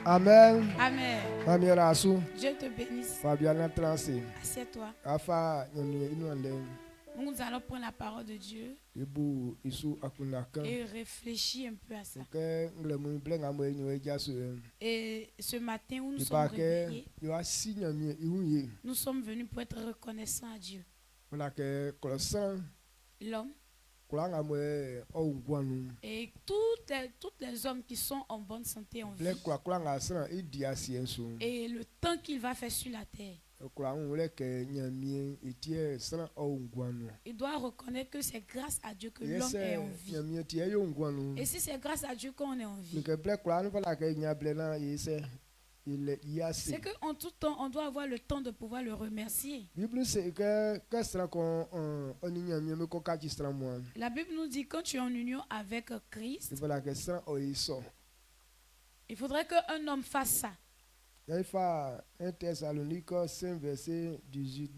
Amen. Amen. Dieu te bénisse. Assieds-toi. Nous allons prendre la parole de Dieu et réfléchir un peu à ça. Et ce matin où nous sommes réveillés, nous sommes venus pour être reconnaissants à Dieu. L'homme et toutes les hommes qui sont en bonne santé en vie et le temps qu'il va faire sur la terre, il doit reconnaître que c'est grâce à Dieu que l'homme est en vie. Et si c'est grâce à Dieu qu'on est en vie, c'est qu'en tout temps, on doit avoir le temps de pouvoir le remercier. La Bible nous dit que quand tu es en union avec Christ, il faudrait qu'un homme fasse ça. 1 Thessaloniciens 5, verset 18.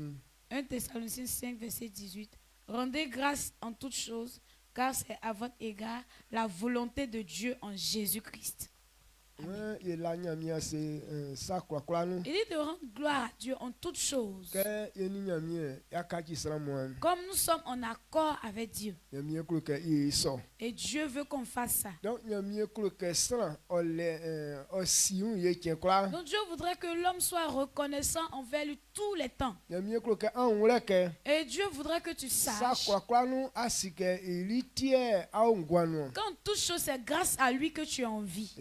1 Thessaloniciens 5, verset 18. Rendez grâce en toutes choses, car c'est à votre égard la volonté de Dieu en Jésus-Christ. Amen. Il dit de rendre gloire à Dieu en toutes choses. Comme nous sommes en accord avec Dieu. Et Dieu veut qu'on fasse ça. Donc Dieu voudrait que l'homme soit reconnaissant envers lui tous les temps. Et Dieu voudrait que tu saches qu'en toutes choses c'est grâce à lui que tu es en vie.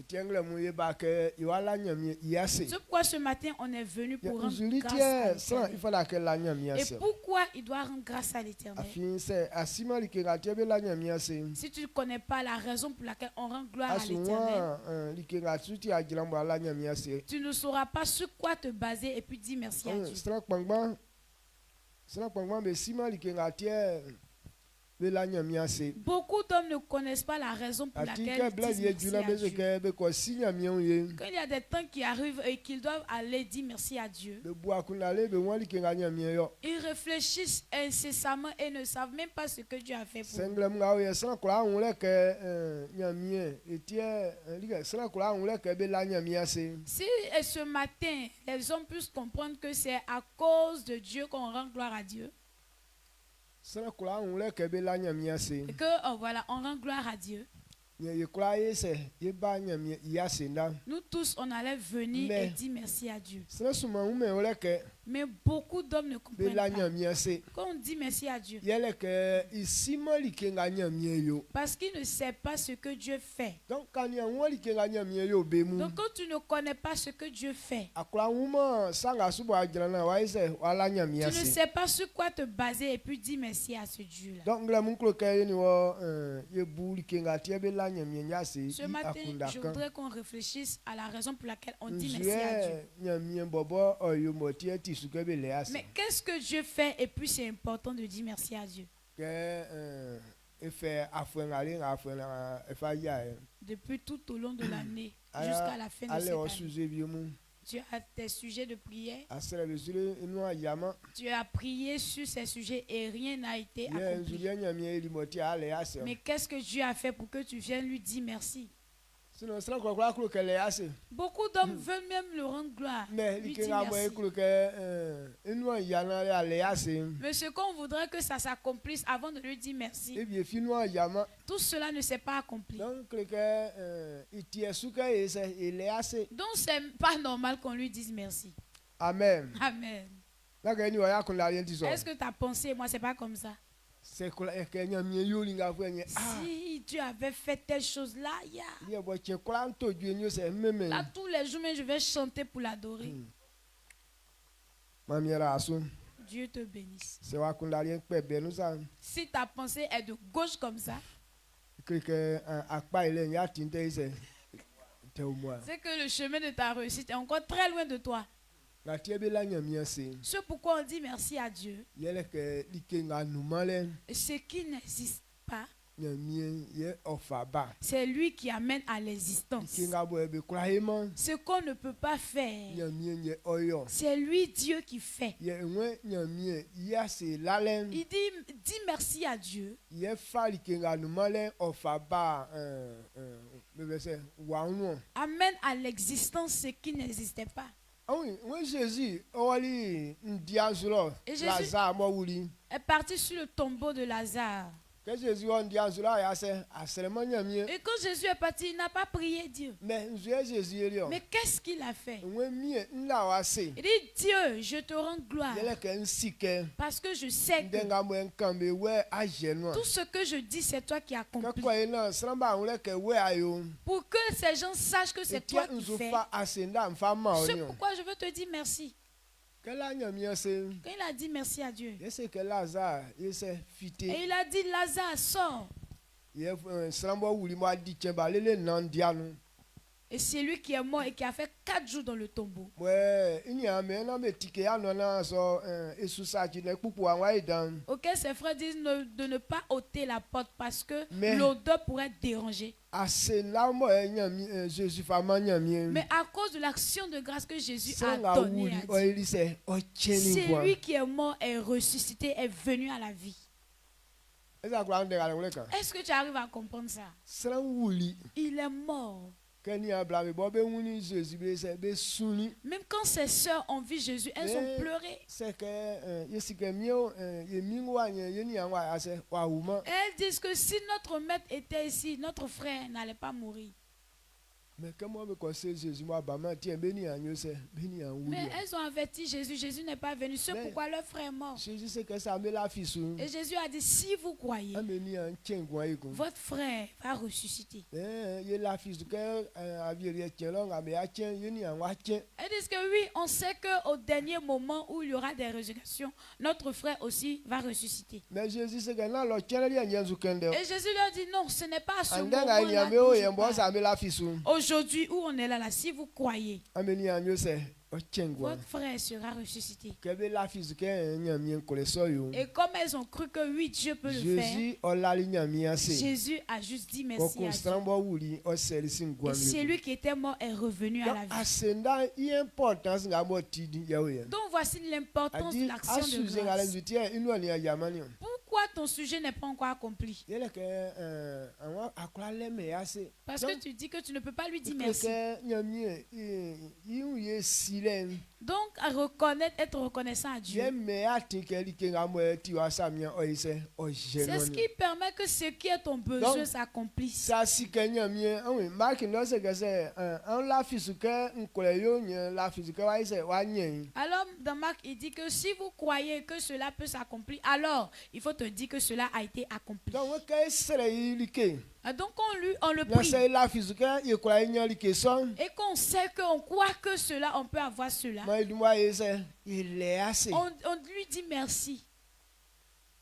C'est pourquoi ce matin on est venu pour rendre grâce à l'Éternel. Et pourquoi il doit rendre grâce à l'Éternel? Si tu ne connais pas la raison pour laquelle on rend gloire à l'Éternel, tu ne sauras pas sur quoi te baser et puis dire merci à Dieu. Beaucoup d'hommes ne connaissent pas la raison pour laquelle ils disent merci à Dieu. Quand il y a des temps qui arrivent et qu'ils doivent aller dire merci à Dieu, ils réfléchissent incessamment et ne savent même pas ce que Dieu a fait pour eux. Si ce matin les hommes puissent comprendre que c'est à cause de Dieu qu'on rend gloire à Dieu, et que voilà, on rend gloire à Dieu, nous tous on allait venir et dire merci à Dieu. Mais beaucoup d'hommes ne comprennent pas. Quand on dit merci à Dieu, parce qu'il ne sait pas ce que Dieu fait. Donc quand tu ne connais pas ce que Dieu fait, tu ne sais pas sur quoi te baser et puis dire merci à ce Dieu-là. Ce matin, je voudrais qu'on réfléchisse à la raison pour laquelle on dit merci à Dieu. Mais qu'est-ce que Dieu fait et puis c'est important de dire merci à Dieu. Depuis tout au long de l'année jusqu'à la fin de cette année, tu as tes sujets de prière. Tu as prié sur ces sujets et rien n'a été accompli. Mais qu'est-ce que Dieu a fait pour que tu viennes lui dire merci? Beaucoup d'hommes veulent même le rendre gloire, lui dire merci. Mais ce qu'on voudrait que ça s'accomplisse avant de lui dire merci, tout cela ne s'est pas accompli. Donc c'est pas normal qu'on lui dise merci. Amen. Amen. Est-ce que tu as pensé, moi c'est pas comme ça? Si Dieu avait fait telle chose là, là tous les jours je vais chanter pour l'adorer. Dieu te bénisse. Si ta pensée est de gauche comme ça, c'est que le chemin de ta réussite est encore très loin de toi. C'est pourquoi on dit merci à Dieu. Ce qui n'existe pas, c'est lui qui amène à l'existence. Ce qu'on ne peut pas faire, c'est lui Dieu qui fait. Il dit merci à Dieu. me verset waouh. amène à l'existence ce qui n'existait pas. Ah oui, moi Jésus, on ali ndiazolo, Et Jésus- Lazare mo wuli. Est parti sur le tombeau de Lazare. Que Jésus on ndiazolo ya se asellement nyamie. Et quand Jésus est parti, il n'a pas prié Dieu. Mais Jésus elio. Mais qu'est-ce qu'il a fait? Moi mie nla wa se. Il dit, Dieu, je te rends gloire Yele ke nsike. parce que je sais que Ndenga mo nkambe we ageno. tout ce que je dis, c'est toi qui Que accomplis. quoi ina sramba on le ke we ayo. Pour que ces gens sachent que c'est toi qui fais. Nzufa asenda mfa ma C'est onio. pourquoi je veux te dire merci. Que la nyamie se. Quand il a dit merci à Dieu, Yese que Lazare yese fité. et il a dit, Lazare, sors. Ye sramba wuli mo adi chemba lele nandianu. Et c'est lui qui est mort et qui a fait 4 jours dans le tombeau. Ouais, il y a un homme qui a un so et sous ça qui n'est pas pour avoir dans. Ok, ses frères disent de ne pas ôter la porte parce que Mais- l'odeur pourrait déranger. Assez là moi Jésus fama nyami. Mais à cause de l'action de grâce que Jésus Ça a nga donnée wuli à o Dieu, il c'est o cheni c'est quoi. lui qui est mort et ressuscité, est venu à la vie. Eza kwa ndega le ka. Est-ce que tu arrives à comprendre ça? Sran wuli Il est mort. keni ablame bo be wuni Jésus be se be suni. Même quand ses sœurs ont vu Jésus, elles ont pleuré. C'est que yesike mio ye mingwa ye ni anwa ase wa uma. Elles disent que si notre maître était ici, notre frère n'allait pas mourir. Mais comment me conseille Jésus moi ba ma tie beni anyo se beni an wuli. Mais elles ont averti Jésus, Jésus n'est pas venu. C'est Mais- pourquoi leur frère est mort. Jésus c'est que ça me la fisu. Et Jésus a dit, si vous croyez, Ameni an chengwa iko. votre frère va ressusciter. Ye la fisu que aviere tielong abe a tien yeni an wa tien. Elles disent que oui, on sait qu'au dernier moment où il y aura des résurrections, notre frère aussi va ressusciter. Mais Jésus c'est que na lo tien li an yanzu kende. Et Jésus leur dit, non, ce n'est pas à ce Andanga moment-là ni ame que o je yembo parle. sa me la fisu. Aujourd'hui où on est là, si vous croyez, Ameni an yo se o chengwa. votre frère sera ressuscité. Kebe la fisu que nyami en kole so yo. Et comme elles ont cru que oui, Dieu peut le faire, Jésus o la li nyami ase. Jésus a juste dit merci Koko à Dieu. strambo wuli o seli sin Et gwan. celui qui était mort est revenu à la vie. Asenda importance nga mo tidi ya o ya. Donc voici l'importance de Adi l'action de asuze ngale grâce. zutie inu ani yamani. Pourquoi ton sujet n'est pas encore accompli? Yele ke anwa akula leme ase. Parce que tu dis que tu ne peux pas lui dire Merci. merci. Donc à reconnaître, être reconnaissant à Dieu, c'est ce qui permet que ce qui est ton besoin Donc, s'accomplisse. Ça si Kenya mien oui Mark no se que c'est un la physique nkole yo nye la physique wa ise wa nye. Alors dans Marc, il dit que si vous croyez que cela peut s'accomplir, alors il faut te dire que cela a été accompli. Donc on kay sere yilike. Et donc on le Na prie. se la physique ye kwa nya like son. Et qu'on sait qu'on croit que cela, on peut avoir cela. Ma du moi ise il est assez. On lui dit merci.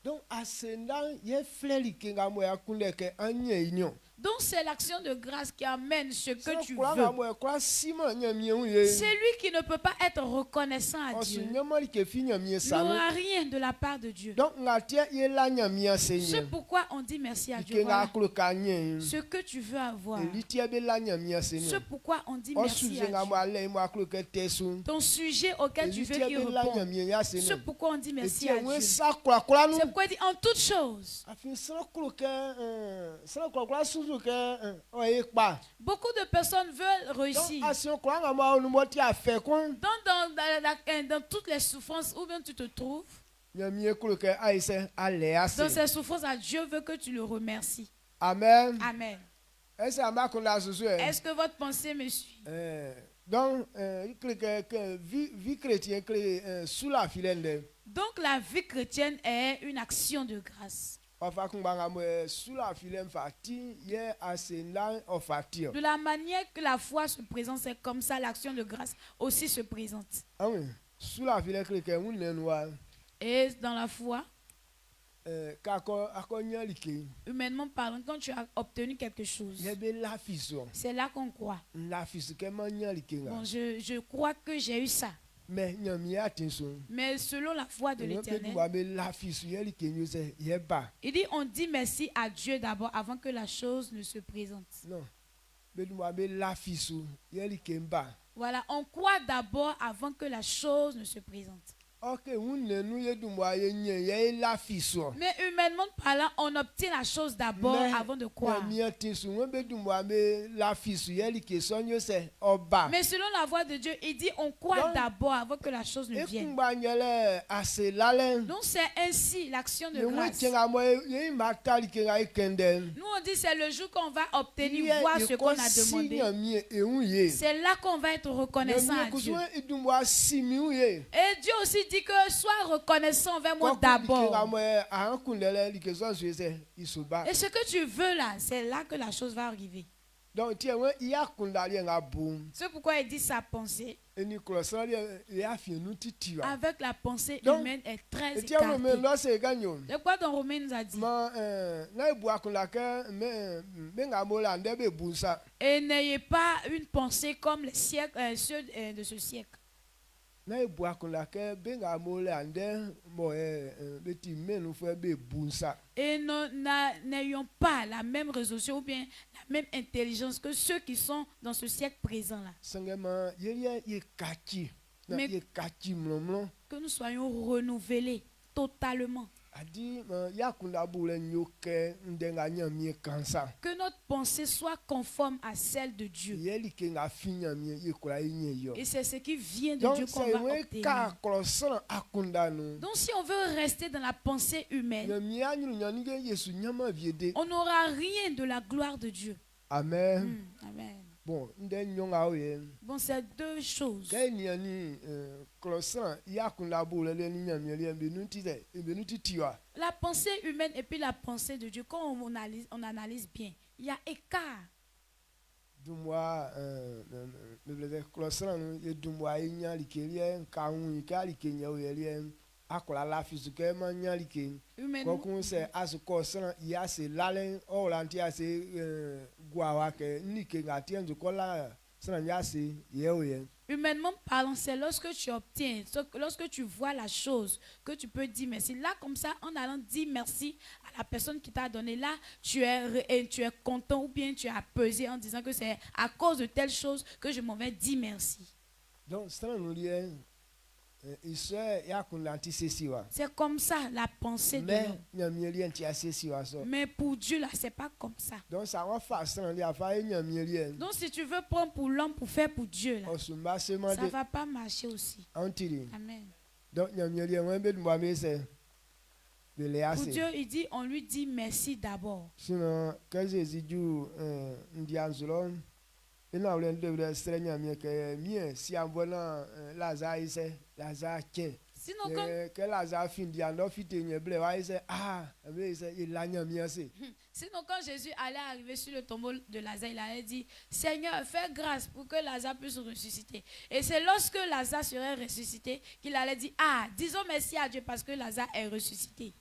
Donc ascendant ye flelike nga mo ya kunde ke anye inyo. Donc c'est l'action de grâce qui amène ce que tu Kwa veux. nga mo kwa sima nya mien ye. C'est lui qui ne peut pas être reconnaissant à On se Dieu. nya mali ke fi nya mien Il sa. n'aura rien de la part de Dieu. Donc nga tie ye la nya mien se C'est nye. pourquoi on dit merci à Dieu. Ike nga Voilà. akulu ka nye. Ce que tu veux avoir. Eli tie be la nya mien se nye. C'est pourquoi on dit O merci suze à nga mo Dieu. ale mo akulu ke tesu. Ton sujet auquel tu Eli veux tie qu'il be la nya réponde. mien ya se C'est nye. pourquoi on dit Et merci tie à we Dieu. sa kula kula nu. C'est pourquoi il dit en toutes choses. Afi sra kulu ke sra kula suzu ke o ye pa. Beaucoup de personnes veulent Donc réussir. asion kula nga mo onu mo ti afe kun. Dans toutes les souffrances où bien tu te trouves, Nya mien kulu ke aise ale dans ase. ces souffrances, Dieu veut que tu le remercies. Amen. Amen. Ese ama kun la suzu. Est-ce que votre pensée me suit? Donc que vie chrétien que sous la filende. Donc la vie chrétienne est une action de grâce. Ofa kumbanga mo sous la filem fati ye asenda ofati. De la manière que la foi se présente, c'est comme ça l'action de grâce aussi se présente. Ah oui, sous la filem que on nenwa Et dans la foi, kako akonya like. humainement parlant, quand tu as obtenu quelque chose, Ye be la fiso. c'est là qu'on croit. La fiso ke manya like nga. Bon, je crois que j'ai eu ça. Mais nyami atinso. Mais selon la foi de On peut l'Éternel, dire be la fiso ye like nyo se ye ba. il dit on dit merci à Dieu d'abord avant que la chose ne se présente. Non. Be be la fiso ye like ba. Voilà, on croit d'abord avant que la chose ne se présente. ok une nous ye dumwa ye nye ye la fiso Mais humainement parlant, on obtient la chose d'abord avant de croire. mi tisu won be dumwa me la fiso ye li ke sonyo se oba Mais selon la voix de Dieu, il dit on croit Donc, d'abord avant que la chose ne vienne. ekumba nyele ase lalen Donc c'est ainsi l'action de ne grâce. wetenga mo ye matali ke ga ikenden Nous on dit c'est le jour qu'on va obtenir, voir ce qu'on a demandé. mi eun ye C'est là qu'on va être reconnaissant à Dieu. idumwa simi ye Et Dieu aussi dit que sois reconnaissant envers moi d'abord. Et ce que tu veux là, c'est là que la chose va arriver. Donc, C'est pourquoi il dit sa pensée. Avec la pensée Donc, humaine est très écartée. C'est quoi dans Romains nous a dit? Et n'ayez pas une pensée comme les siècles, ceux de ce siècle. Et n'ayons pas la même résolution ou bien la même intelligence que ceux qui sont dans ce siècle présent là. Mais que nous soyons renouvelés totalement. Que notre pensée soit conforme à celle de Dieu. Et c'est ce qui vient de Dieu qu'on va obtenir. Donc si on veut rester dans la pensée humaine, on n'aura rien de la gloire de Dieu. Amen. Amen. Bon, c'est deux choses. La pensée humaine et puis la pensée de Dieu, quand on analyse bien, il y a écart. Humainement parlant, c'est lorsque tu obtiens, lorsque tu vois la chose, que tu peux dire merci. Là, comme ça, en allant dire merci à la personne qui t'a donné, là, tu es content ou bien tu as pesé en disant que c'est à cause de telle chose que je m'en vais dire merci. Donc, c'est comme ça la pensée de l'homme. Mais pour Dieu, là, c'est pas comme ça. Donc, Donc, si tu veux prendre pour l'homme pour faire pour Dieu, là, ça ne va pas marcher aussi. Amen. Donc, pour Dieu, il dit, on lui dit merci d'abord. Sinon, quand Jésus dit, sinon quand Jésus allait arriver sur le tombeau de Lazare, il allait dire Seigneur, fais grâce pour que Lazare puisse ressusciter. Et c'est lorsque Lazare serait ressuscité qu'il allait dire disons merci à Dieu parce que Lazare est ressuscité.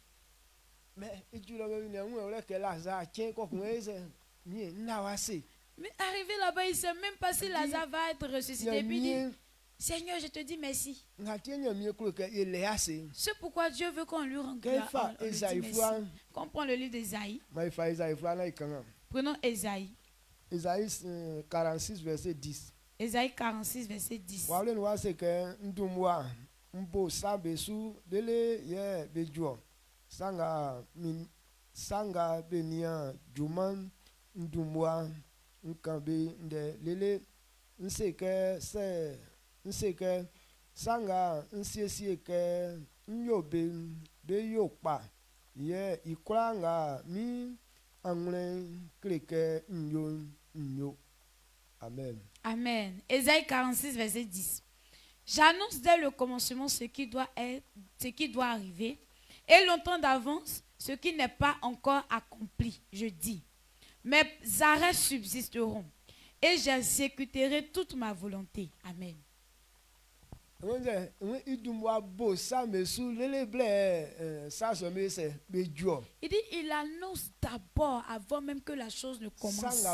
Mais arrivé là-bas, il ne sait même pas si Lazare va être ressuscité. Et puis il dit Seigneur, je te dis merci. C'est pourquoi Dieu veut qu'on lui rende grâce. Qu'on prend le livre d'Ésaïe. Prenons Ésaïe. Ésaïe 46, verset 10. Ésaïe 46, verset 10. Sanga benia juman ndumwa nkambe lele nseke sanga nsiesie ke nyobe be yokpa ye ikranga mi angle kleke nyo. Amen. Amen. Ésaïe 46, verset 10. J'annonce dès le commencement ce qui doit arriver, et longtemps d'avance ce qui n'est pas encore accompli. Je dis, mes arrêts subsisteront, et j'exécuterai toute ma volonté. Amen. Il dit, il annonce d'abord, avant même que la chose ne commence,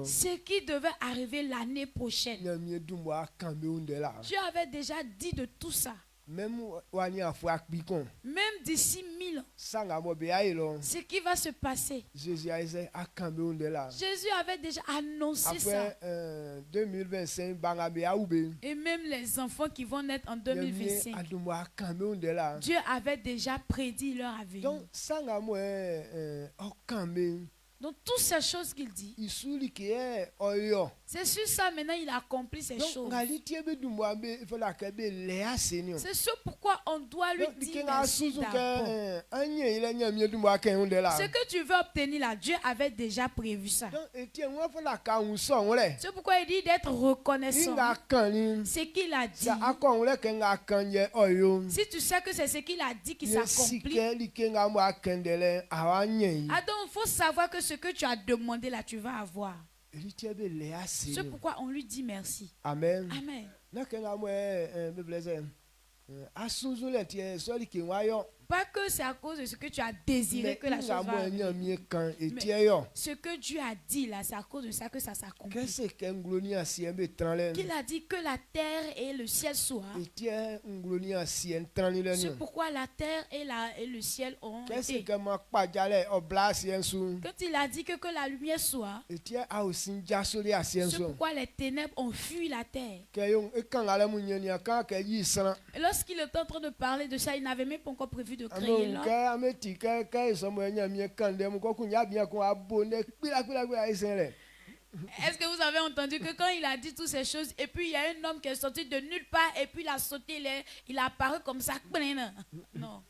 ce qui devait arriver l'année prochaine. Dieu avait déjà dit de tout ça. même wani afwa kpikon même d'ici 1000 ans, sanga mo be ayelo ce qui va se passer. Jésus a dit akambe onde là Jésus avait déjà annoncé ça. après 2025 banga be aube Et même les enfants qui vont naître en 2025, adumo akambe onde là Dieu avait déjà prédit leur avenir. donc sanga mo akambe Donc toutes ces choses qu'il dit, isuli ke oyo c'est sur ça maintenant il accomplit ces donc choses. ngali tiebe dumo be il faut la kebe le aseni C'est ce pourquoi on doit lui donc dire dikenga merci suzu d'abord. ke anye ile nyamie dumo akan onde là Ce que tu veux obtenir là, Dieu avait déjà prévu ça. donc etie won faut la ka unso le C'est pourquoi il dit d'être reconnaissant. inga kan ni Ce qu'il a dit. sa akon le ke nga kan ye oyo Si tu sais que c'est ce qu'il a dit qui s'accomplit, sike likenga mo akendele awanye donc il faut savoir que ce que tu as demandé là, tu vas avoir. elitiebe le C'est aseni pourquoi on lui dit merci. amen Amen. na kenga mo be blese asunzu le tie so like wayo Pas que c'est à cause de ce que tu as désiré que la chose va arriver. nyamie kan etie yo Ce que Dieu a dit là, c'est à cause de ça que ça s'accomplit. kese ke ngloni asie be tranle Qu'il a dit que la terre et le ciel soient. etie ngloni asie tranle le C'est ni pourquoi la terre et le ciel ont kese été. ke ma kpajale obla asie su Quand il a dit que la lumière soit, etie ausin jasoli asie c'est su pourquoi les ténèbres ont fui la terre. ke yo ekangale munyeni aka ke yi san Et lorsqu'il était en train de parler de ça, il n'avait même pas encore prévu de créer anon l'homme. ke ameti ke isomo nyamie kan dem ko kunya bien ko abone kpila isere Est-ce que vous avez entendu que quand il a dit toutes ces choses, et puis il y a un homme qui est sorti de nulle part, et puis il a sauté, il a apparu comme ça. Non.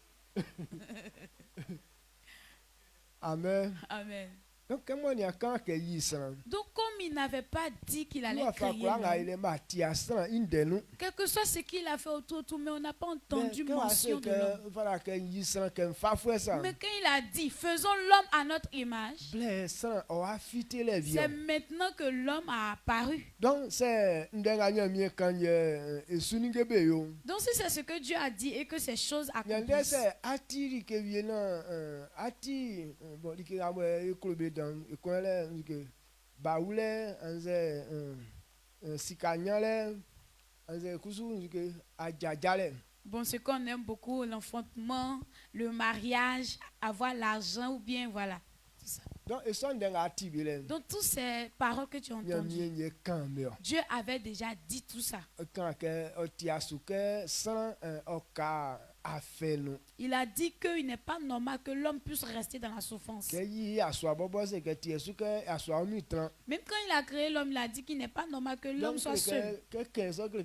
amen Amen. donc ke mo ni aka ke yi san Donc comme il n'avait pas dit qu'il allait no fa créer ko nga l'homme, ile ma ti asan indenu quel que soit ce qu'il a fait autour, mais on n'a pas entendu ke wa se mention de l'homme. ke fala ke yi san ke fa fwe san Mais quand il a dit, faisons l'homme à notre image, ble san o afite le c'est vie maintenant que l'homme a apparu. donc c'est ndenga nyamie kan ye esunige be yo Donc si c'est ce que Dieu a dit et que ces choses nyande accomplissent, se atiri ke vie na ati bon dike ga mo eklobe dan ekonle nke baule anze sikanyale anze kusu nke ajajale bon, ce qu'on aime beaucoup, l'enfantement, le mariage, avoir l'argent ou bien voilà. Tout ça. donc eson ndenga ati bele Donc toutes ces paroles que tu as entendues, nyamie ye kan me Dieu avait déjà dit tout ça. kan ke oti asuke san oka afenu Il a dit qu'il n'est pas normal que l'homme puisse rester dans la souffrance. ke yi aswa bobo se ke ti esuke aswa onu tran Même quand il a créé l'homme, il a dit qu'il n'est pas normal que l'homme donc soit seul. ke so ke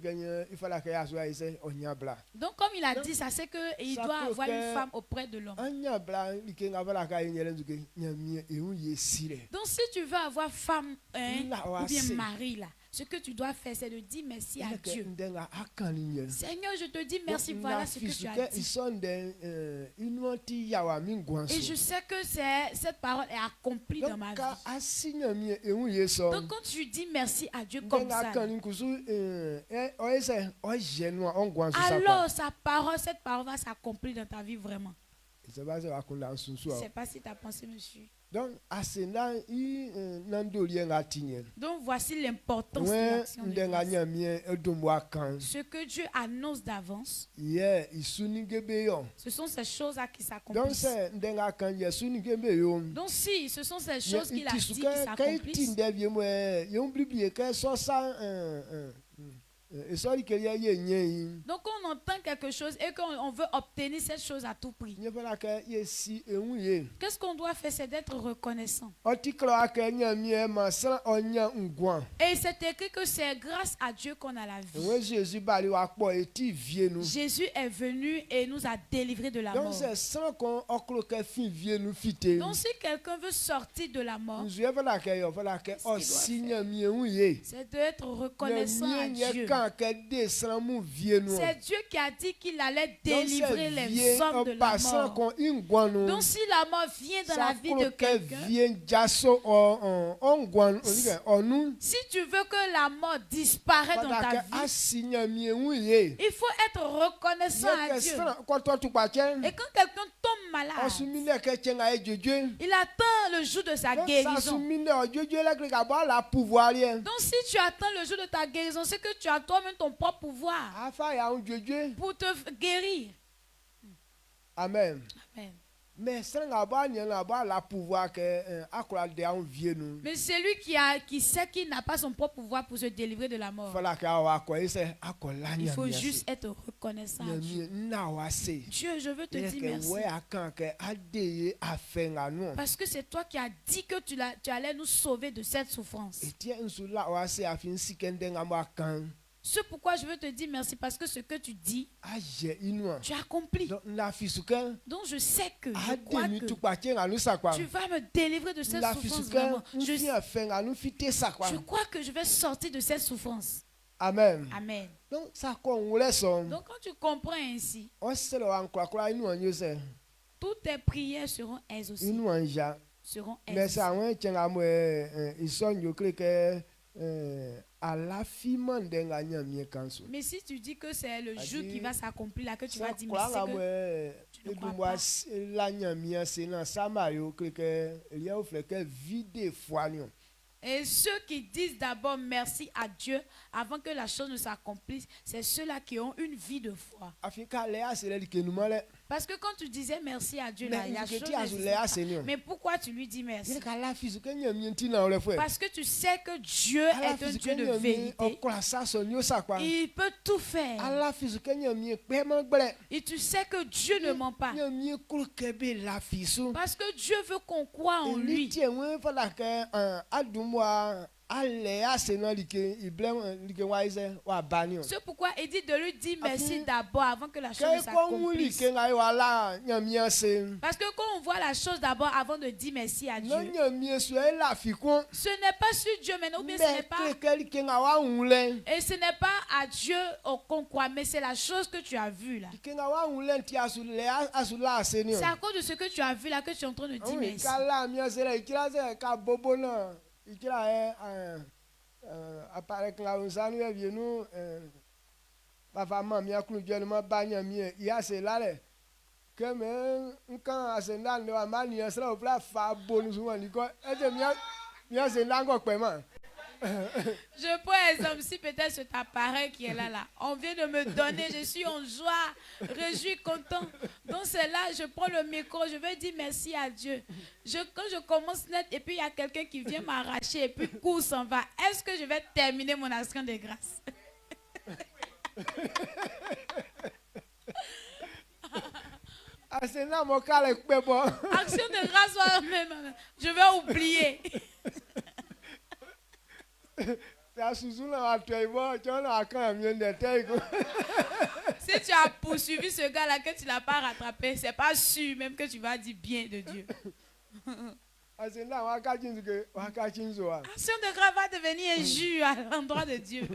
il fallait que aswa ise onyabla Donc comme il a dit ça, c'est qu'il ça doit peut avoir que- une femme auprès de l'homme. anyabla like nga fala ka nyele nzuke nyamie ehu ye sire Donc si tu veux avoir femme Là, ou bien c'est- mari là, ce que tu dois faire, c'est de dire merci à Dieu. ndenga akani nye Seigneur, je te dis merci, voilà ce que tu as que dit. isonde inuanti yawa mi Et gwanso je sais que cette parole est accomplie dans ma donc ka vie. asinyamie ehu ye so Donc quand tu dis merci à Dieu comme ndenga ça, akani kusu oise ojenwa ongwanso alors sa parole, cette parole va s'accomplir dans ta vie vraiment. c'est pas ça akunda nsunsu Je ne sais pas si tu as pensé, monsieur. donc asena i nandoli nga tinye Donc voici l'importance de ouais l'action de ndenga grâce. nyamie edomwa kan Ce que Dieu annonce d'avance, ye isunigebe yo ce sont ces choses-là qui donc s'accomplissent. c'est ndenga kan ye sunigebe yo Donc si ce sont ces choses qu'il a dit qui kai s'accomplissent, tinde vie mo ye blibie ke so sa et so li ke ye nye donc on entend quelque chose et qu'on veut obtenir cette chose à tout prix. nye fala ke ye si ehu ye Qu'est-ce qu'on doit faire? C'est d'être reconnaissant. otiklo ake nyamie ma san onya ngwan Et c'est écrit que c'est grâce à Dieu qu'on a la vie. we Jésus bali wa kpo eti vie nous Jésus est venu et nous a délivrés de la donc mort. c'est sans qu'on oklo ke fin vie nous fite Donc si quelqu'un veut sortir de la mort, nous ye fala ke yo fala ke Qu'est-ce qu'il doit osi faire? nyamie ehu ye c'est d'être reconnaissant à nyamie Dieu. kan ke descend mu vie nous C'est Dieu qui a dit qu'il allait donc délivrer c'est les vie hommes de la passant mort. qu'on ingwan nous Donc si la mort vient dans la vie de que quelqu'un, vient jaso ongwan onu si tu veux que la mort disparaisse dans ta fala ke vie, asinyamie ehu ye il faut être reconnaissant à Dieu. quand toi tu partiens Et quand quelqu'un tombe malade, osumine ke chenga e jojo il attend le jour de sa ça guérison. sumine o jojo la que ka ba la pouvoir rien Donc si tu attends le jour de ta guérison, c'est que tu as toi-même ton propre pouvoir afa ya un Dieu. pour te guérir. Amen. Amen. Mais ça n'a pas la pouvoir que akura de un vieux nous. Mais celui qui sait qu'il n'a pas son propre pouvoir pour se délivrer de la mort, Fala ka wa ko ise akola il nya. faut juste être reconnaissant à Dieu. Na wa se. Dieu, je veux te dire merci. Ouais akan ke adeye afenga nous. Parce que c'est toi qui as dit que tu allais nous sauver de cette souffrance. Et tiens nsula wa se afin sikendenga mo akan. C'est pourquoi je veux te dire merci, parce que ce que tu dis, Aje inu. tu as accompli. Donc la fisuke Donc je sais que, je crois ademi que tu pa tiens anu sakwa. tu vas me délivrer de cette La souffrance fisuke vraiment. nfi afenga nu fite sakwa. Je crois que je vais sortir de cette souffrance. Amen. Amen. Donc ça ko wole son. Donc quand tu comprends ainsi, On se lo an kwa inu anyo se. toutes tes prières seront exaucées. Inu anja. Seront Mais ça exaucées. ouais tiens amo ils sont yo que à la fima ndenga nyamie kanso. Mais si tu dis que c'est le jour Adi- qui va s'accomplir là, que tu vas Ça dire, quoi mais la c'est que moi tu ne crois moi pas. la nyamie c'est na sama yo que il y a au fait que vide foi non. Et ceux qui disent d'abord merci à Dieu avant que la chose ne s'accomplisse, c'est ceux-là qui ont une vie de foi. Afrika léa c'est là que nous mal. Parce que quand tu disais merci à Dieu, là, Mais la il chose dit à ne Zuléa se c'est fait pas. non. Mais pourquoi tu lui dis Il merci? ka la fisu que nyamie ntina on le fait. Parce que tu sais que Dieu La est un fisu Dieu que de nyamie vérité. o kwa sa so nyo sa kwa. Il peut tout faire. La fisu que nyamie pe mo gble. Et tu sais que Dieu ne ment pas. Nyamie kul kebe la fisu. Parce que Dieu veut qu'on croit en Lui lui. tient ouais fala que adumwa aléa c'est non like iblem like wise wa banio. C'est pourquoi il dit de lui dire merci d'abord avant que la chose ne Que ko wuli s'accomplisse. ke ngai wala nyamie se. Parce que quand on voit la chose d'abord avant de dire merci à Non Dieu, nyamie so la fikon. ce n'est pas sur Dieu maintenant, ou bien ce n'est Mais pas. que nga wa unle. Et ce n'est pas à Dieu qu'on croit, mais c'est la chose que tu as vue là. Que nga wa unle ti asula se ni. C'est à cause de ce que tu as vu là que tu es en train de dire Oui, merci. kala mi se la ikira se ka bobo na. Ikira apparaît que la usanu e vienu papa mami akulu je ma ba nyamie ya se la le. Que me nkan asenda ne wa mani esra o pla fa bonu su wan liko e je mi se ndango pe ma. Je prends exemple, si peut-être cet appareil qui est là, on vient de me donner, je suis en joie, réjoui, content. Donc c'est là, je prends le micro, je vais dire merci à Dieu. Quand je commence net et puis il y a quelqu'un qui vient m'arracher et puis court s'en va, est-ce que je vais terminer mon action de grâce? Asenda mo kale pe bo. Action de grâce, même, je vais oublier. Ta susuna wa toi bo, chona akan mi de te ko. Si tu as poursuivi ce gars-là que tu ne l'as pas rattrapé, c'est pas sûr même que tu vas dire bien de Dieu. Asenda wa ka chinzu ke wa ka chinzu wa. Action de grâce va devenir injure à l'endroit de Dieu.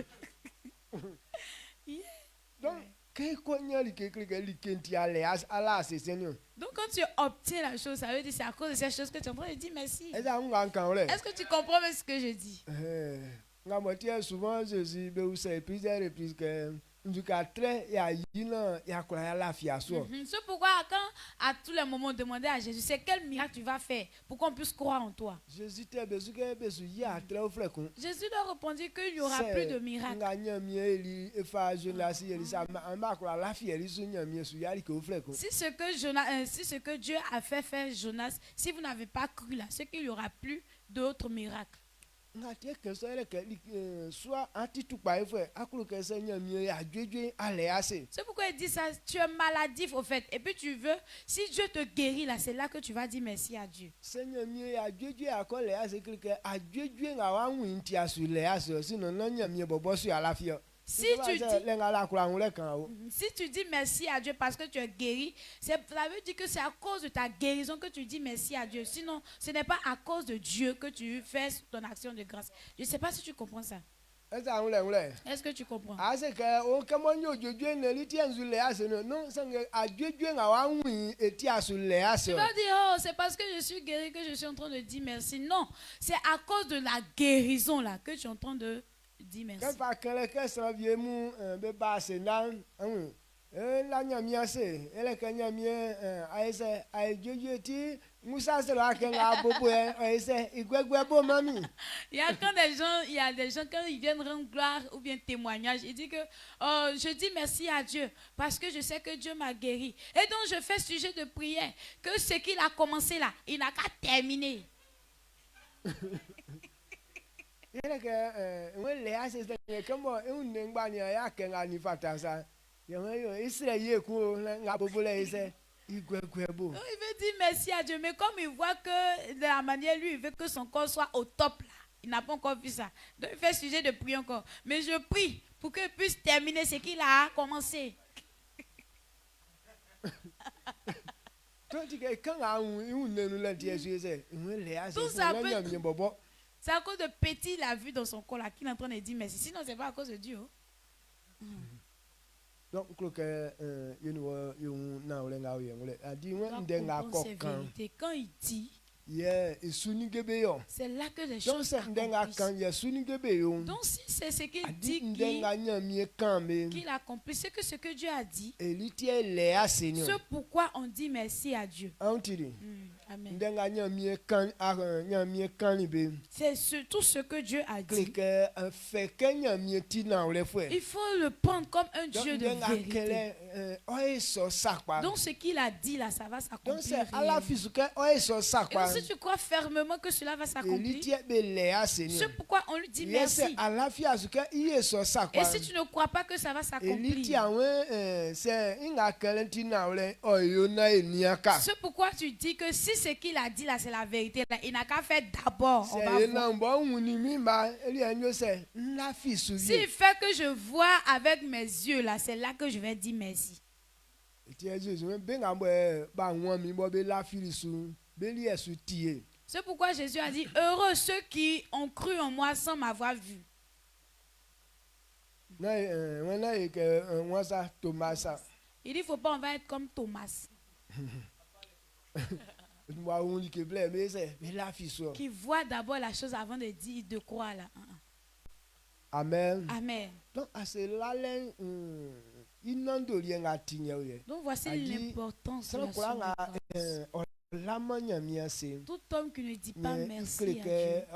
Yeah. Donc que ko nyali ke li kenti ale ala se senyo. Donc quand tu obtiens la chose, ça veut dire c'est à cause de cette chose que tu es en train de dire merci. Eza nga kan ole. Est-ce que tu comprends même ce que je dis? Nga motie souvent je suis be ou c'est plusieurs reprises que nduka très ya yina ya kula ya lafia so. C'est pourquoi quand à tous les moments demander à Jésus, c'est quel miracle tu vas faire pour qu'on puisse croire en toi. Jésus te bezu ke bezu ya très au fréquent. Jésus leur répondit qu'il n'y aura plus de miracle. Nga nyamie eli efa jeune si eli sa ma kula lafia eli so nyamie su ya li ke au fréquent. Si ce que Dieu a fait faire Jonas, si vous n'avez pas cru là, c'est qu'il n'y aura plus d'autres miracles. Nga tie ke so ele ke soit antitu pa efwe akulu ke se nyamie ya dwedwe ale ase. C'est pourquoi il dit ça, tu es maladif au fait. Et puis tu veux, si Dieu te guérit là, c'est là que tu vas dire merci à Dieu. Se nyamie ya dwedwe akole ase ke adwedwe nga wa nwinti asu le ase sino no nyamie bobo su alafia. Si tu dis merci à Dieu parce que tu es guéri, ça veut dire que c'est à cause de ta guérison que tu dis merci à Dieu. Sinon, ce n'est pas à cause de Dieu que tu fais ton action de grâce. Je ne sais pas si tu comprends ça. Est-ce que tu comprends? Tu vas dire, oh, c'est parce que je suis guéri que je suis en train de dire merci. Non, c'est à cause de la guérison là que tu es en train de dire merci. La nyamia se ele ka nyamie aise ai jojo ti Moussa c'est là que la bobo c'est igwegwe bo mami. Il y a des gens quand ils viennent rendre gloire ou bien témoignage, ils disent que je dis merci à Dieu parce que je sais que Dieu m'a guéri. Et donc je fais sujet de prière que ce qu'il a commencé là, il n'a qu'à terminer. Il y a que on les assiste comme on n'engba ya kenga ni fatasa. Yo Israël ko nga bobo là c'est igwegwe bo. Donc, il veut dire merci à Dieu, mais comme il voit que de la manière lui, il veut que son corps soit au top là. Il n'a pas encore vu ça. Donc il fait sujet de prier encore. Mais je prie pour qu'il puisse terminer ce qu'il a commencé. Toi tu que quand on nous l'a dit c'est on les assiste. Tout ça peut. C'est à cause de petit il a vu dans son corps là qu'il est en train de dire merci. Sinon c'est pas à cause de Dieu. Donc que you na ole nga oye ngole adi won Quand ndenga kokan il dit, yeah isuni gebe yo c'est là que les donc choses c'est ndenga kan ya suni gebe yo donc si c'est ce qu'il adi dit ndenga nyamie kan me qu'il accomplit, c'est que ce que Dieu a dit, elitie le aseni c'est pourquoi on dit merci à Dieu. antiri Amen. ndenga nyamie kan nyamie kan ni be C'est surtout ce que Dieu a dit. que fait que nyamie ti na ole fwe Il faut le prendre comme un Dieu de ndenga vérité. kele oye so sakwa Donc ce qu'il a dit là, ça va donc s'accomplir. c'est à la fisuke oye so Et sakwa donc, si tu crois fermement que cela va s'accomplir, elitie be le aseni c'est pourquoi on lui dit yes merci. à la fisuke iye so sakwa Et si tu ne crois pas que ça va eliti s'accomplir, àwọn c'est inga kelenti na ole oyo na eniaka c'est pourquoi tu dis que si ce qu'il a dit là, c'est la vérité, là, il n'a qu'à faire d'abord. On va c'est voir. na mbo wuni mi ba eli enyo c'est la fisu S'il fait que je vois avec mes yeux là, c'est là que je vais dire merci. ti Jesus me be nga bo ba won mi bo be la filisu be li esu tie C'est pourquoi Jésus a dit, heureux ceux qui ont cru en moi sans m'avoir vu. na won na e ke won sa Tomasa Il dit, il ne faut pas, on va être comme Thomas, wa won li ke ble me c'est be la fisu qui voit d'abord la chose avant de dire, de croire là. amen Amen. donc à ce là len inando li nga tinye o ye Donc voici A dit, l'importance de ça la ko nga soumission. la manya mi ase Tout homme qui ne dit pas merci à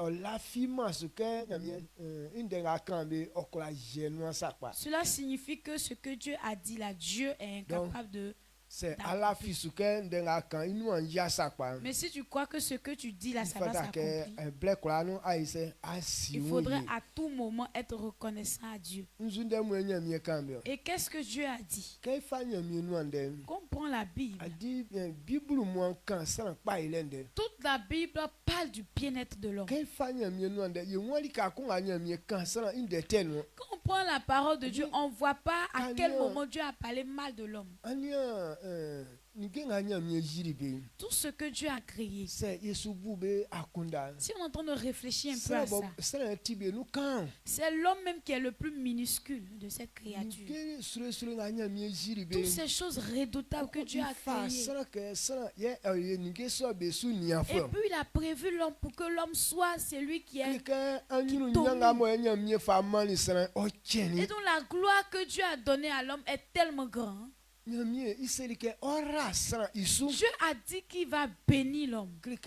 Dieu, la fima ce que indenga kambe okola genu sakpa cela signifie que ce que Dieu a dit là, Dieu est incapable de... c'est à la fi ce que ndenga kan inu anja sakpa Mais si tu crois que ce que tu dis là, ça va fata que s'accomplir, black kola no aise asi il faudrait à tout moment être reconnaissant à Dieu. nzunde mu enya mi kambe Et qu'est-ce que Dieu a dit? kai fanya mi nu ande Comprends la Bible. adi bible mu kan san pa ilende Toute la Bible parle du bien-être de l'homme. kai fanya mi nu ande ye wali ka ko anya mi kan san inde tenu Quand on prend la parole de Dieu, on ne voit pas à quel Alliance. moment Dieu a parlé mal de l'homme. anya ngenga anya mi jiribe Tout ce que Dieu a créé. c'est yesu bube akunda Si on est en train de réfléchir un peu à ça, c'est l'homme même qui est le plus minuscule de cette créature. Toutes ces choses redoutables que Dieu a créées. Et puis il a prévu l'homme pour que l'homme soit celui qui est... Et donc la gloire que Dieu a donnée à l'homme est tellement grande. Dieu a dit qu'il va bénir l'homme. Et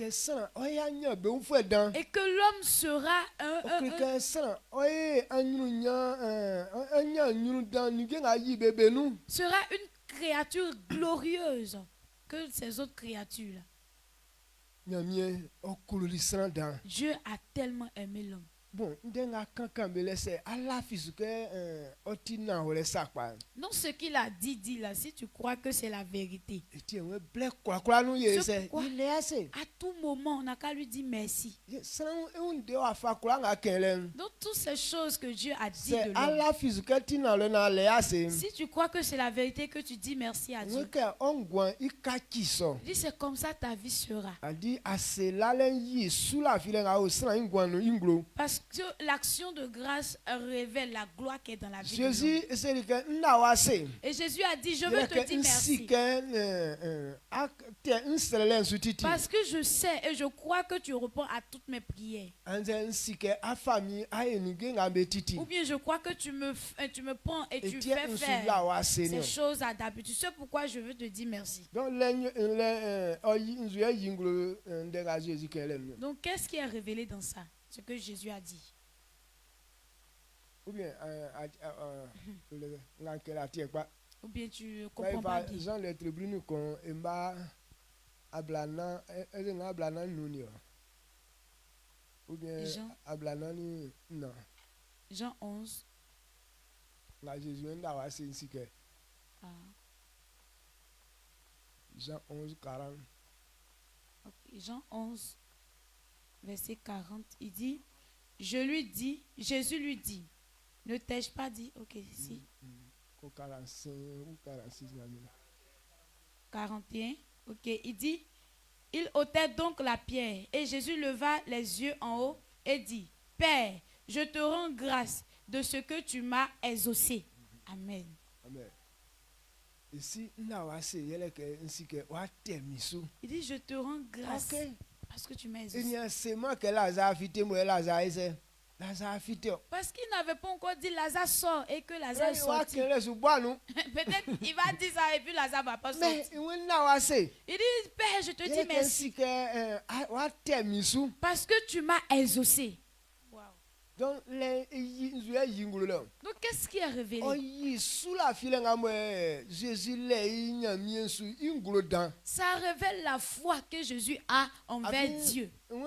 que l'homme sera sera une créature glorieuse que ces autres créatures. Dieu a tellement aimé l'homme. Bon, ndenga kankambele c'est à la physique otina ole sakpa. Donc ce qu'il a dit là, si tu crois que c'est la vérité, Eti we black kwa no ye c'est pourquoi? il est assez. À tout moment, on n'a qu'à lui dire merci. San un de wa fa kwa nga kelen. Donc toutes ces choses que Dieu a dit C'est de à l'homme, la physique tina le na le assez. si tu crois que c'est la vérité, que tu dis merci à Dieu, We ke ongwan ikakiso. dis c'est comme ça ta vie sera. Adi ase lalen yi sous la file nga o san ingwan no inglo. Parce l'action de grâce révèle la gloire qui est dans la vie de Jésus l'homme. c'est que n'a wasé. Et Jésus a dit, je veux te dire merci. Parce que je sais et je crois que tu réponds à toutes mes prières. Ou bien je crois que tu me prends et tu fais faire ces choses à d'habitude. C'est pourquoi je veux te dire merci. Donc qu'est-ce qui est révélé dans ça? Ce que Jésus a dit. Ou bien Ou bien tu comprends pas bien. Jean les tribunes qu'on emba ablana ablana nunio. Ou bien ablana ni non. Jean 11. La Jésus n'a pas ainsi que Jean 11 40. Okay. Jean 11 verset 40, il dit, Jésus lui dit, ne t'ai-je pas dit, ok, si. 45 ou 46. 41, ok, il dit, il ôtait donc la pierre, et Jésus leva les yeux en haut et dit, Père, je te rends grâce de ce que tu m'as exaucé. Amen. Amen. Ici, il dit, je te rends grâce parce que tu m'as exaucé. Parce qu'il n'avait pas encore dit Lazare sort et que Lazare est sorti. Peut-être il va dire ça et puis Lazare va pas sortir. Il dit, Père, je te dis merci. Parce que tu m'as exaucé. Donc, qu'est-ce qui est révélé? Ça révèle la foi que Jésus a envers Dieu. Il dit,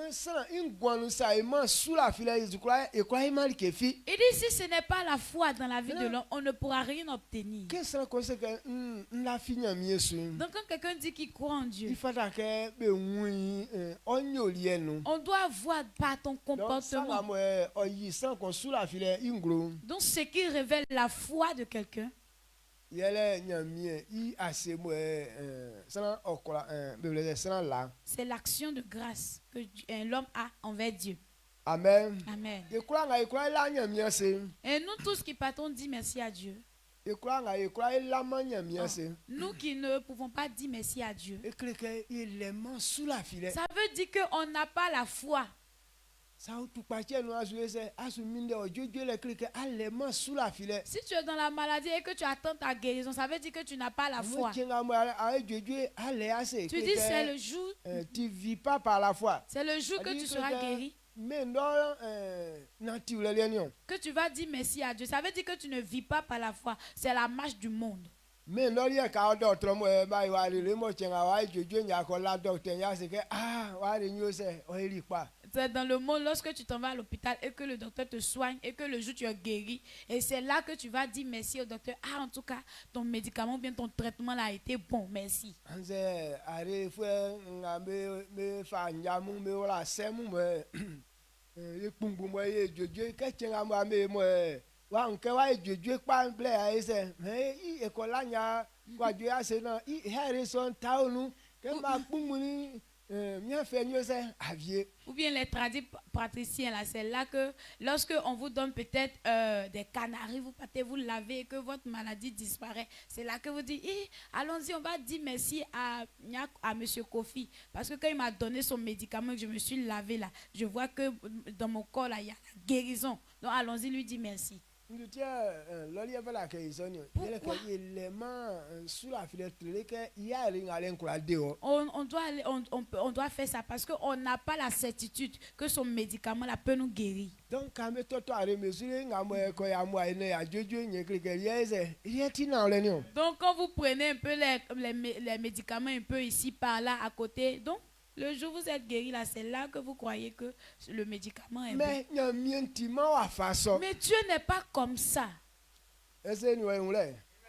si ce n'est pas la foi dans la vie de l'homme, on ne pourra rien obtenir. Donc quand quelqu'un dit qu'il croit en Dieu, on doit voir par ton comportement. Donc ce qui révèle la foi de quelqu'un, c'est l'action de grâce que l'homme a envers Dieu. Amen. Amen. Et nous tous qui partons dire merci à Dieu. Nous qui ne pouvons pas dire merci à Dieu, ça veut dire qu'on n'a pas la foi. Si tu es dans la maladie et que tu attends ta guérison, ça veut dire que tu n'as pas la foi. Tu dis c'est le jour. Tu ne vis pas par la foi. C'est le jour que tu seras guéri. Que tu vas dire merci à Dieu. Ça veut dire que tu ne vis pas par la foi. C'est la marche du monde. C'est dans le monde, lorsque tu t'en vas à l'hôpital et que le docteur te soigne et que le jour tu es guéri, et c'est là que tu vas dire merci au docteur. Ah, en tout cas, ton médicament, bien ton traitement là a été bon, merci. Ou bien les praticiens là, c'est là que lorsque on vous donne peut-être des canaries, vous partez vous laver et que votre maladie disparaît, c'est là que vous dites allons-y, on va dire merci à monsieur Kofi, parce que quand il m'a donné son médicament que je me suis lavé là, je vois que dans mon corps là il y a la guérison, donc allons-y lui dire merci. Pourquoi? On doit faire ça parce qu'on n'a pas la certitude que son médicament là peut nous guérir. Donc quand vous prenez un peu les médicaments un peu ici par là à côté, donc le jour où vous êtes guéri là, c'est là que vous croyez que le médicament est bon. Mais Dieu n'est pas comme ça.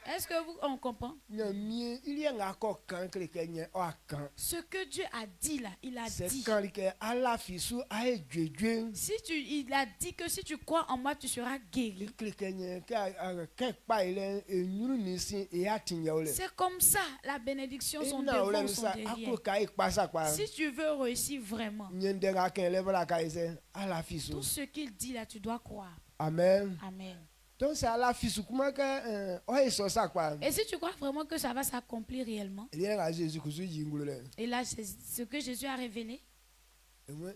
Est-ce que on comprend? nyamie il y a encore quand que kenye o kan Ce que Dieu a dit là, il a c'est dit. quand que ala fisu ae dwedwe Il a dit que si tu crois en moi, tu seras guéri. que kenye que pa ile enyuru nisi e atinye ole C'est comme ça, la bénédiction, son ina ole devant, son sa derrière. ako kai pasa kwa Si tu veux réussir vraiment, nyendenga ken le bala kai se ala fisu tout ce qu'il dit là, tu dois croire. amen. Amen. Donc c'est ala fisu kuma que o eso sa kwa Et si tu crois vraiment que ça va s'accomplir réellement, il y a Jésus kusu yingulu le et là, c'est ce que Jésus a révélé.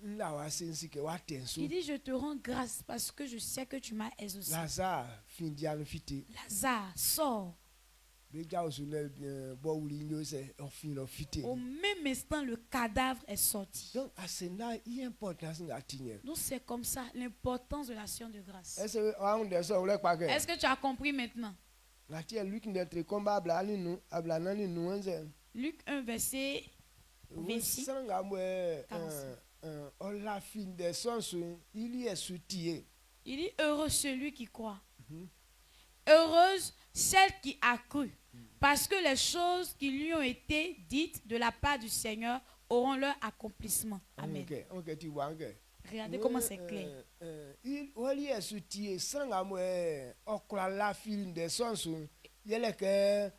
nla wa sensi ke wa tensu Il dit, je te rends grâce parce que je sais que tu m'as exaucé. Lazare fin dianu fiti Lazare, sors. beja osune bo wuli nyo se o fin lo fiti. Au même instant, le cadavre est sorti. Donc à ce là il importance nga tinye Donc c'est comme ça l'importance de l'action de grâce. est-ce on de so le pa ke Est-ce que tu as compris maintenant? la tie Luc d'être combat abla ni nu abla na ni nu nze Luc 1, verset 26. sanga mwe 46. on la fin de son il y est soutien Il dit, heureux celui qui croit. Heureuse celle qui a cru. Parce que les choses qui lui ont été dites de la part du Seigneur auront leur accomplissement. Amen. OK tu vois que Regardez comment c'est clair. il y est soutien sanga mwe okla la fin de son yele que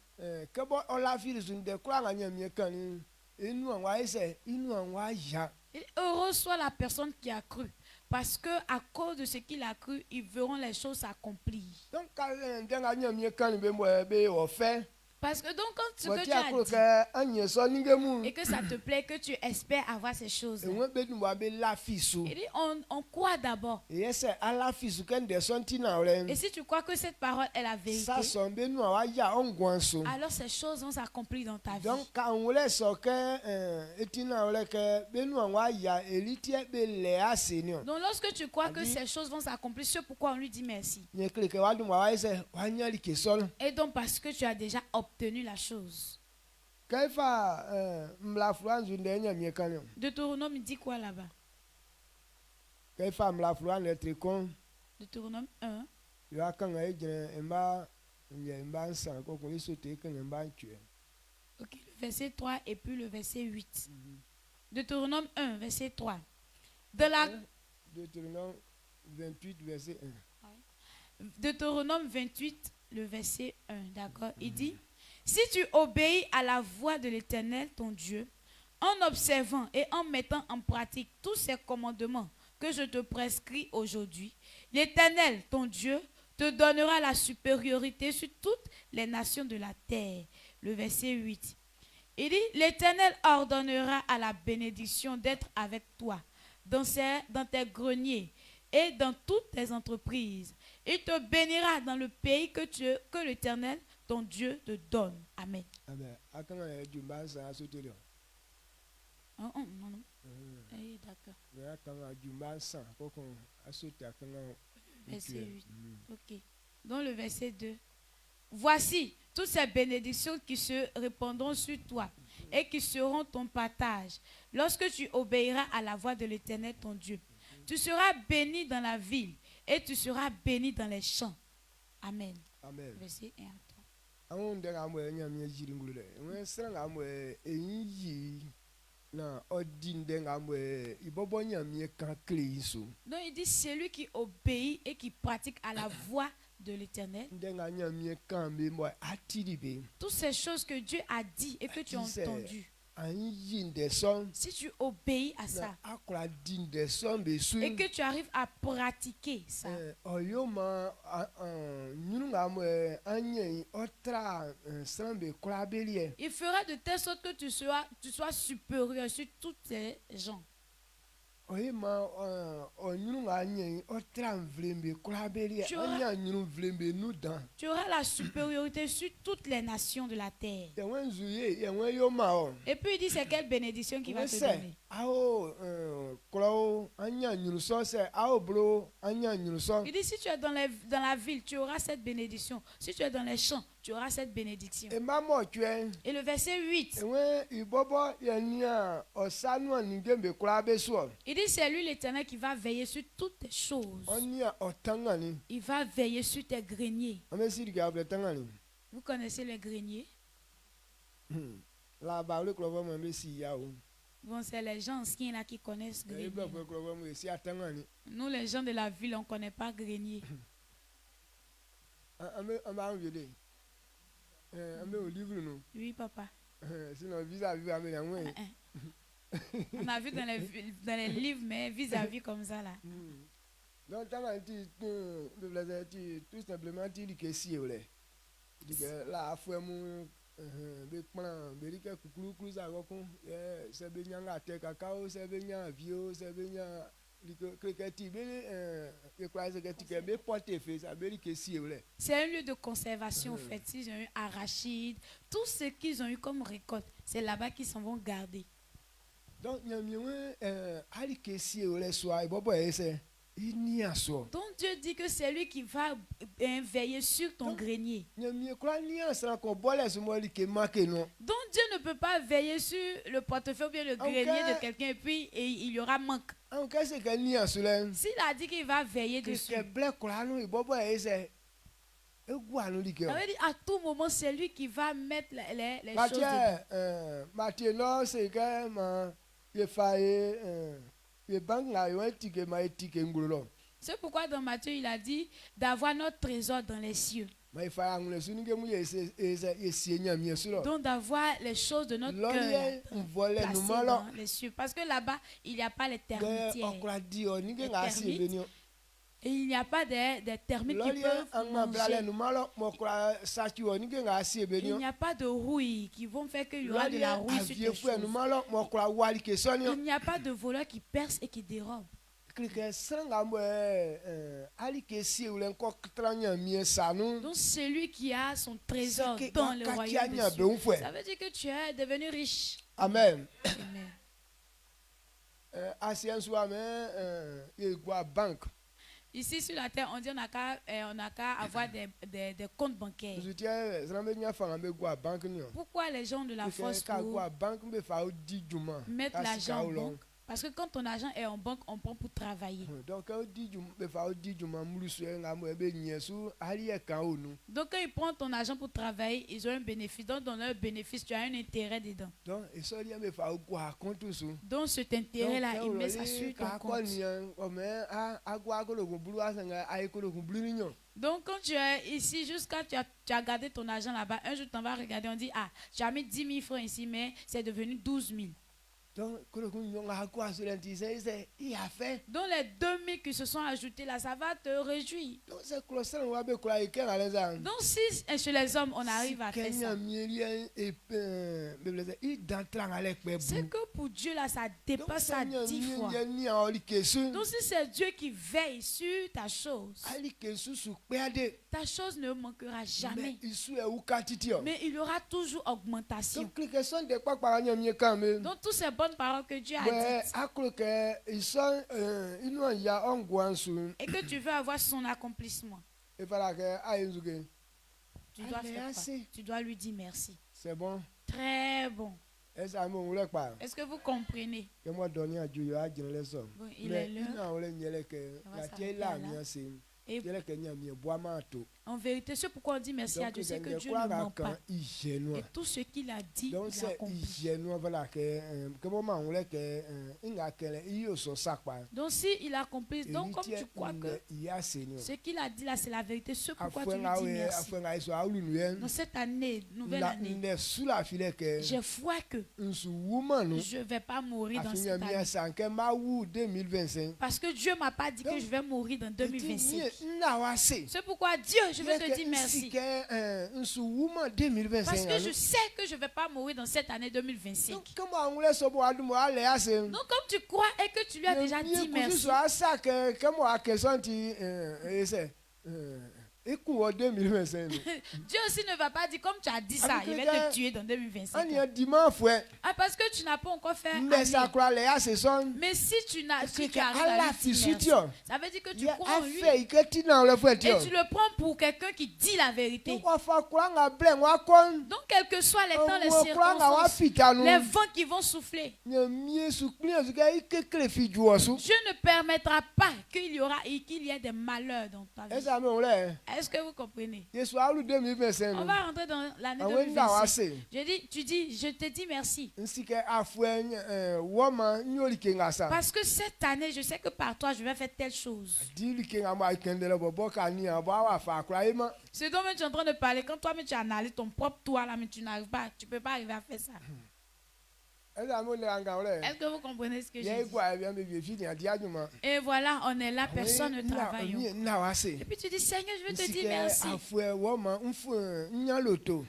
bon on la fin de croire nga nyamie kan inu anwa ise inu anwa ya Et heureux soit la personne qui a cru. Parce que à cause de ce qu'il a cru, ils verront les choses s'accomplir. donc quand nga nyamie kan be mwe be o fait Parce que donc quand ce moi que tu tu as as cru dit que anye so ningemu et que ça te plaît, que tu espères avoir ces choses, et moi be nu wa be la fisu il dit on croit d'abord. et ese ala fisu ken de son tina ole Et si tu crois que cette parole est la vérité, ça son be nu wa ya ongwanso alors ces choses vont s'accomplir dans ta vie. donc quand on le so que etina ole que be nu wa ya elitie be le asenio Donc lorsque tu crois que Ali- ces choses vont s'accomplir, c'est pourquoi on lui dit merci. nye kle que wa du wa ise wa nyali ke sol Et donc parce que tu as déjà obtenu la chose. kaifa mla fluanzu de nyamie kan Deutéronome dit quoi là-bas? kaifa mla fluan être con Deutéronome 1, yo akanga ejere mba nsan ko ko isote kan mba ntwe ok, le verset 3 et puis le verset 8. Deutéronome 1, verset 3. De la Deutéronome 28 verset 1 Deutéronome 28, le verset 1, d'accord? Il dit, si tu obéis à la voix de l'Éternel, ton Dieu, en observant et en mettant en pratique tous ces commandements que je te prescris aujourd'hui, l'Éternel, ton Dieu, te donnera la supériorité sur toutes les nations de la terre. Le verset 8. Il dit, l'Éternel ordonnera à la bénédiction d'être avec toi dans tes greniers et dans toutes tes entreprises. Il te bénira dans le pays que l'Éternel, ton Dieu, te donne. Amen. amen akanga jumba nsan asote le Oh, oh, non, non. Eh, d'accord. akanga jumba nsan ko ko asote akanga Verset 8. Ok. Dans le verset 2. Voici toutes ces bénédictions qui se répandront sur toi et qui seront ton partage lorsque tu obéiras à la voix de l'Éternel, ton Dieu. Tu seras béni dans la ville et tu seras béni dans les champs. Amen. amen Verset 1 à 3. awon de ga mo nyamie jiri ngulu le we sra ga mo eyi na odin de ga mo ibobo nyamie kan kle so Donc il dit, celui qui obéit et qui pratique à la voix de l'Éternel, de ga nyamie kan be mo atiri be toutes ces choses que Dieu a dit et que tu as entendues, anyi de son si tu obéis à na ça akora din de son be su et que tu arrives à pratiquer ça, oyoma nyunu ga mo anye otra sran be kura belie il fera de telle sorte que tu sois supérieur sur toutes les gens. oyema nyunu ga anye otra vlembe kura belie Tu auras- anya nyunu vlembe nu dan Tu auras la supériorité sur toutes les nations de la terre. yewen zuye yewen yoma o Et puis il dit, c'est quelle bénédiction qu'il va te se donner. ao klo anya nyunu so se ao bro anya nyunu so Il dit, si tu es dans la ville, tu auras cette bénédiction. Si tu es dans les champs, tu auras cette bénédiction. e ma mo tue Et le verset 8, ewen ibobo yenia osanu anigembe kura be so il dit, c'est lui l'Éternel qui va veiller sur toutes tes choses. onia otangani Il va veiller sur tes greniers. amesiri ga ble tangani Vous connaissez les greniers? Là-bas, le club va me si ya ou. Bon, c'est les gens anciens là qui connaissent Il grenier. va le club va me si attends ni. Nous, les gens de la ville, on ne connaît pas grenier. On va envier. On met au livre nous. Oui, papa. Sinon vis-à-vis avec la moins. On a vu dans les livres, mais vis-à-vis comme ça là. Donc, tout simplement, tu dis que si vous voulez. Là, il faut c'est bien la terre cacao, c'est bien vieux, c'est bien c'est un lieu de conservation, en fait. Ils ont eu arachide, tout ce qu'ils ont eu comme récolte, c'est là-bas qu'ils s'en vont garder. Donc, donc Dieu dit que c'est lui qui va veiller sur ton grenier. Donc Dieu ne peut pas veiller sur le portefeuille ou bien le grenier de quelqu'un et puis il y aura manque. S'il a dit qu'il va veiller dessus, ça veut dire à tout moment c'est lui qui va mettre les choses dedans. C'est pourquoi dans Matthieu il a dit d'avoir notre trésor dans les cieux. Donc d'avoir les choses de notre cœur placées dans les cieux. Parce que là-bas, il n'y a pas les termitières. Et il n'y a pas des termites qui peuvent manger. Il n'y a pas de rouille qui vont faire qu'il y aura de la rouille sur tes choses. Il n'y a pas de voleur qui perce et qui dérobe. Donc celui qui a son trésor dans le royaume des cieux, ça veut dire que tu es devenu riche. Amen. Ici sur la terre, on dit on n'a qu'à avoir des comptes bancaires. Pourquoi les gens de la force pour mettre l'argent en banque? Parce que quand ton argent est en banque, on prend pour travailler. Donc quand ils prennent ton argent pour travailler, ils ont un bénéfice. Donc dans leur bénéfice, tu as un intérêt dedans. Donc cet intérêt-là, il met ça sur ton compte. Donc quand tu es ici, jusqu'à tu as gardé ton argent là-bas, un jour tu vas regarder, on dit, ah, tu as mis 10 000 francs ici, mais c'est devenu 12 000. Donc les 2000 qui se sont ajoutés là, ça va te réjouir. Donc si chez les hommes on arrive à faire ça, c'est que pour Dieu là ça dépasse ça 10 fois. Donc si c'est Dieu qui veille sur ta chose, ta chose ne manquera jamais. Mais il y aura toujours augmentation. Donc tous ces bonnes paroles que Dieu a dites et que tu veux avoir son accomplissement, tu dois faire quoi? Tu dois lui dire merci. C'est bon. Très bon. Est-ce que vous comprenez? Bon, il est l'heure. Et en vérité, c'est pourquoi on dit merci à Dieu, c'est que Dieu ne ment pas. Et tout ce qu'il a dit, il accomplit. Donc si il accomplit, donc comme tu crois que ce qu'il a dit là, c'est la vérité, c'est pourquoi tu lui dis merci. Dans cette année, nouvelle année, j'ai foi que je ne vais pas mourir dans cette année. Parce que Dieu ne m'a pas dit que je vais mourir dans 2025. C'est pourquoi Dieu, je veux te dire merci. Parce que je sais que je ne vais pas mourir dans cette année 2025. Donc comme tu crois et que tu lui as déjà dit merci. Dieu aussi ne va pas dire comme tu as dit ça, il va te tuer dans 2025. Ah, parce que tu n'as pas encore fait. Mais si tu arrives à lui dire merci, ça veut dire que tu crois en lui et tu le prends pour quelqu'un qui dit la vérité. Donc quels que soient les temps, les circonstances, les vents qui vont souffler, Dieu ne permettra pas qu'il y ait des malheurs dans ta vie. Est-ce que vous comprenez? Yesu alu 2025 On va rentrer dans l'année awen na 2026. wase Je te dis merci. nsike afwe woma nyoli kenga sa Parce que cette année, je sais que par toi, je vais faire telle chose. dili kenga ma kendele bobo kani abo awa fa akra ema Ce dont même tu es en train de parler, quand toi-même tu analyses ton propre toi là, mais tu n'arrives pas, tu peux pas arriver à faire ça. eza mo le anga ole Est-ce que vous comprenez ce que ye je dis? gwa bien be fini adi aduma Et voilà, on est là, personne ne travaille. na wase Et puis tu dis, Seigneur, je veux te dire nsike merci. afwe woma mfu nyaloto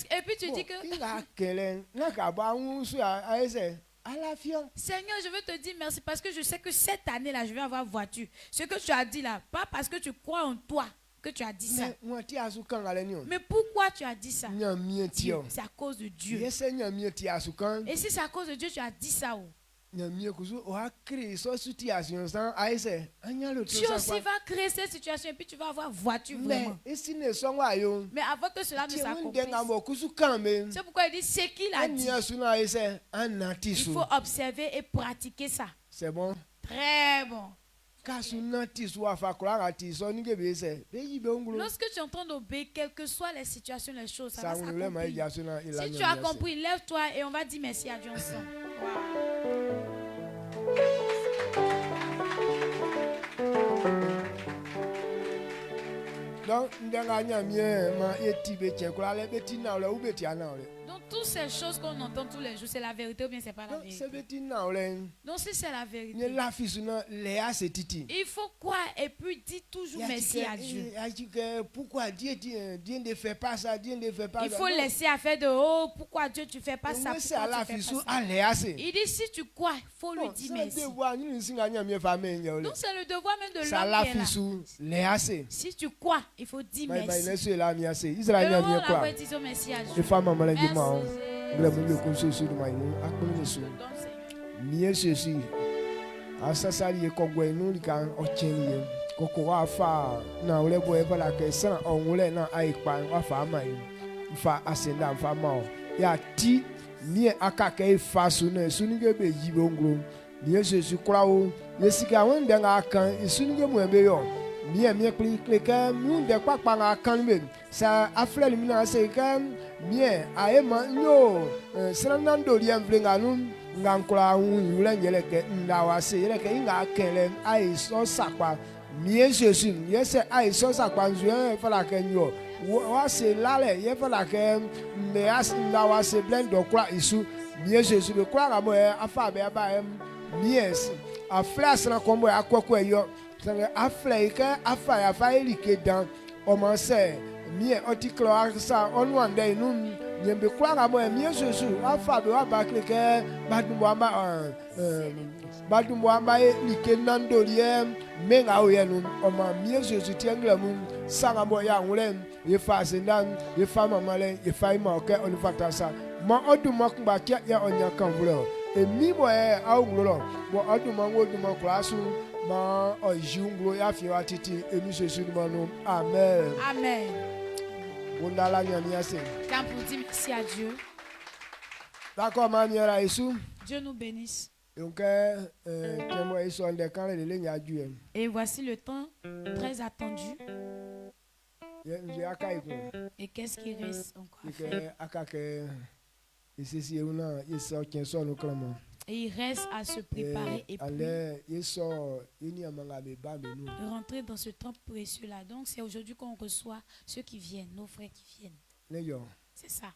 Et puis tu dis que, inga kele na ka ba unsu aise alafia Seigneur, je veux te dire merci parce que je sais que cette année-là, je vais avoir voiture. Ce que tu as dit là, pas parce que tu crois en toi que tu as dit ça. moi ti asu kan ale ni o Mais pourquoi tu as dit ça? nya mi ti Dieu, o c'est à cause de Dieu. yese nya mi ti asu kan Et si c'est à cause de Dieu, tu as dit ça. Oh. nya mi kuzu o akri so situation san aise anyaloto Tu sa aussi kwa vas créer cette situation et puis tu vas avoir voiture mais vraiment. esi ne so wa yo Mais avant que cela ne ti wunde s'accomplisse, ngamo kuzu kan me c'est pourquoi il dit ce qu'il a dit. anya su na aise anati Il su faut observer et pratiquer ça. c'est bon Très bon. kasu nati su afa kura ka ti so ni gebe se be yi be ngulu Lorsque tu es en train d'obéir, quelles que soient les situations, les choses, ça sa va ngulu ma s'accomplir. ya su na ila Si tu as compris, lève-toi et on va dire merci à Dieu ensemble. donc ndenga nya mi ma eti be che kura le beti na ole u beti ana ole Donc, toutes ces choses qu'on entend tous les jours, c'est la vérité ou bien c'est pas la donc se vérité? beti na ole Donc, si c'est la ni vérité, la fi su na le a se titi il faut croire et puis dire toujours merci à Dieu. Pourquoi Dieu ne fait pas ça, Dieu ne fait pas ça. Il faut laisser à faire de oh, pourquoi Dieu tu fais pas ça? C'est à Pourquoi la tu fais fi pas su ça? ale Il dit si tu crois, il faut lui dire merci. Donc c'est le devoir même de Ça la l'homme qui est fi là. su le ase. Si tu crois, il faut dire Mais merci. ne suis la mi ase. Et Israël on mi la quoi. voit disons merci à Dieu. Le femme maman Merci dit moi. Jésus. Le monde comme ceci de moi. Akoni su. Donc, Seigneur. Mieux ceci. Asasa li ko gwe nu li kan o chen li. Koko wa fa na ole bo e bala ke san on ole na ai pa wa fa mai. Fa asenda fa ma o. Ya ti ni aka ke fa su na su ni ge be yi bo ngro. Ni Jésus kura o. Yesika won de nga kan su ni ge mu e be yo. Mi klika mu de papa nga kan be. Sa afle li mi na se kan mi a ma nyo sranando li en vlenga nu ngankura hu yule nyeleke ndawase yeleke inga kele ai so sakwa mie Jésus yese ai so sakwa nzue fala kenyo wa se lale ye fala ke me as ndawase blend kura isu mie Jésus be kura ga mo afa be ba mies afla sra kombo akoko yo afla ke afa ya fa elike dan o mo se mie otiklo aksa onwande inu nyembe kwanga mo emie Jésus afa be wa bakleke badumbo amba like nando lie menga oyenu oma mie Jésus tiengla mu sanga mo ya ngule ye fa sendan ye fa mamale ye fa ima oke onifata sa mo oduma kba kia ya onya kan vulo emi mo awulo mo oduma ngoduma klasu ma ojunglo ya fi wa titi emi Jésus mo no amen Amen. Wondala nyami ase. Quand pour dire merci à Dieu, D'accord, maniera Yesu. Dieu nous bénisse. Donc temo Yesu onde kan le nya adu em. Et voici le temps très attendu. Ye aka iku. Et qu'est-ce qui reste encore à Ke faire? aka ke isisi euna Yesu kenso no klamo. Et il reste à se préparer et puis Ale Yesu ini amanga be ba me nu. rentrer dans ce temps précieux-là. Donc c'est aujourd'hui qu'on reçoit ceux qui viennent, nos frères qui viennent. Ne yo. C'est ça.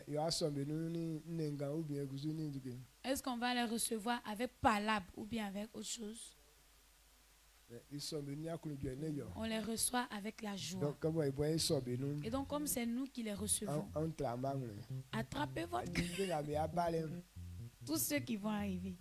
Yo aso be nu ni nenga ubi eguzu ni duke. Est-ce qu'on va les recevoir avec palabre ou bien avec autre chose? Yesu be ni akulu je ne yo. On les reçoit avec la joie. Donc comment e boy Yesu be nu. Et donc comme c'est nous qui les recevons, En tramang. attrapez votre Ndenga be abale. tous ceux qui vont arriver.